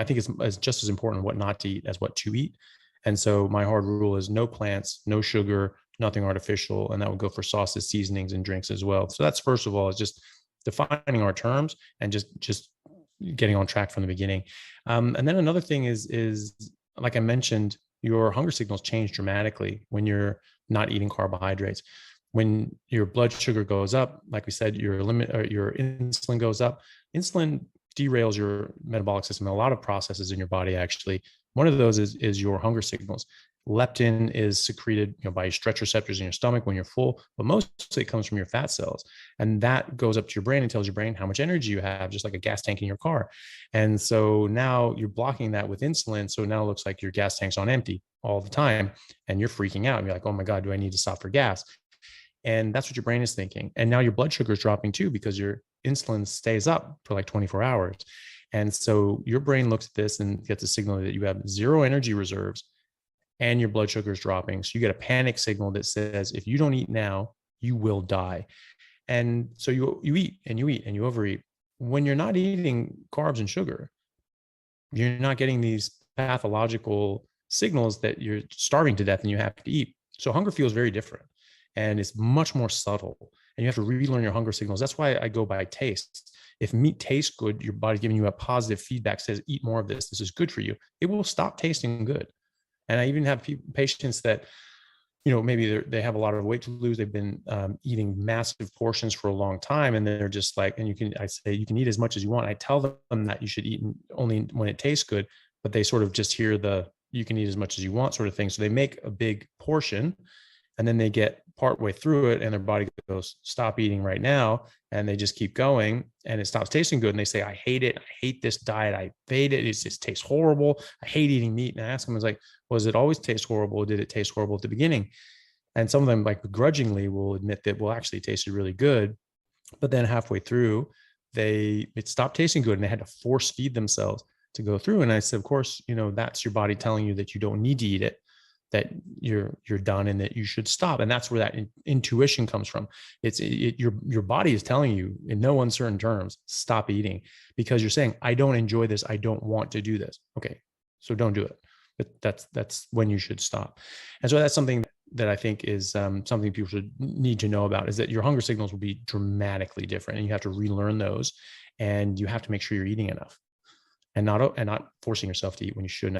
I think it's just as important what not to eat as what to eat. And so my hard rule is no plants, no sugar, nothing artificial. And that would go for sauces, seasonings, and drinks as well. So that's first of all, is just defining our terms and just getting on track from the beginning. And then another thing is like I mentioned, your hunger signals change dramatically when you're not eating carbohydrates. When your blood sugar goes up, like we said, your limit or your insulin goes up. Insulin derails your metabolic system and a lot of processes in your body. Actually, one of those is your hunger signals. Leptin is secreted, by your stretch receptors in your stomach when you're full, but mostly it comes from your fat cells, and that goes up to your brain and tells your brain how much energy you have, just like a gas tank in your car. And so now you're blocking that with insulin. So now it looks like your gas tank's on empty all the time, and you're freaking out. And you're like, oh my God, do I need to stop for gas? And that's what your brain is thinking. And now your blood sugar is dropping too, because your insulin stays up for like 24 hours. And so your brain looks at this and gets a signal that you have zero energy reserves and your blood sugar is dropping. So you get a panic signal that says, if you don't eat now, you will die. And so you eat and you eat and you overeat. When you're not eating carbs and sugar, you're not getting these pathological signals that you're starving to death and you have to eat. So hunger feels very different and it's much more subtle. And you have to relearn your hunger signals. That's why I go by taste. If meat tastes good, your body's giving you a positive feedback, says, eat more of this. This is good for you. It will stop tasting good. And I even have patients that, maybe they have a lot of weight to lose. They've been eating massive portions for a long time. And they're just like, I say, you can eat as much as you want. I tell them that you should eat only when it tastes good, but they sort of just hear you can eat as much as you want sort of thing. So they make a big portion and then they get partway through it and their body goes, stop eating right now. And they just keep going and it stops tasting good. And they say, I hate it. I hate this diet. I hate it. It just tastes horrible. I hate eating meat. And I ask them, was it always taste horrible? Or did it taste horrible at the beginning? And some of them like begrudgingly will admit that, well, actually it tasted really good. But then halfway through, it stopped tasting good and they had to force feed themselves to go through. And I said, of course, that's your body telling you that you don't need to eat it, that you're done and that you should stop. And that's where that intuition comes from. Your body is telling you in no uncertain terms, stop eating, because you're saying, I don't enjoy this. I don't want to do this. Okay. So don't do it. But that's when you should stop. And so that's something that I think is something people should need to know about, is that your hunger signals will be dramatically different and you have to relearn those, and you have to make sure you're eating enough and not forcing yourself to eat when you shouldn't.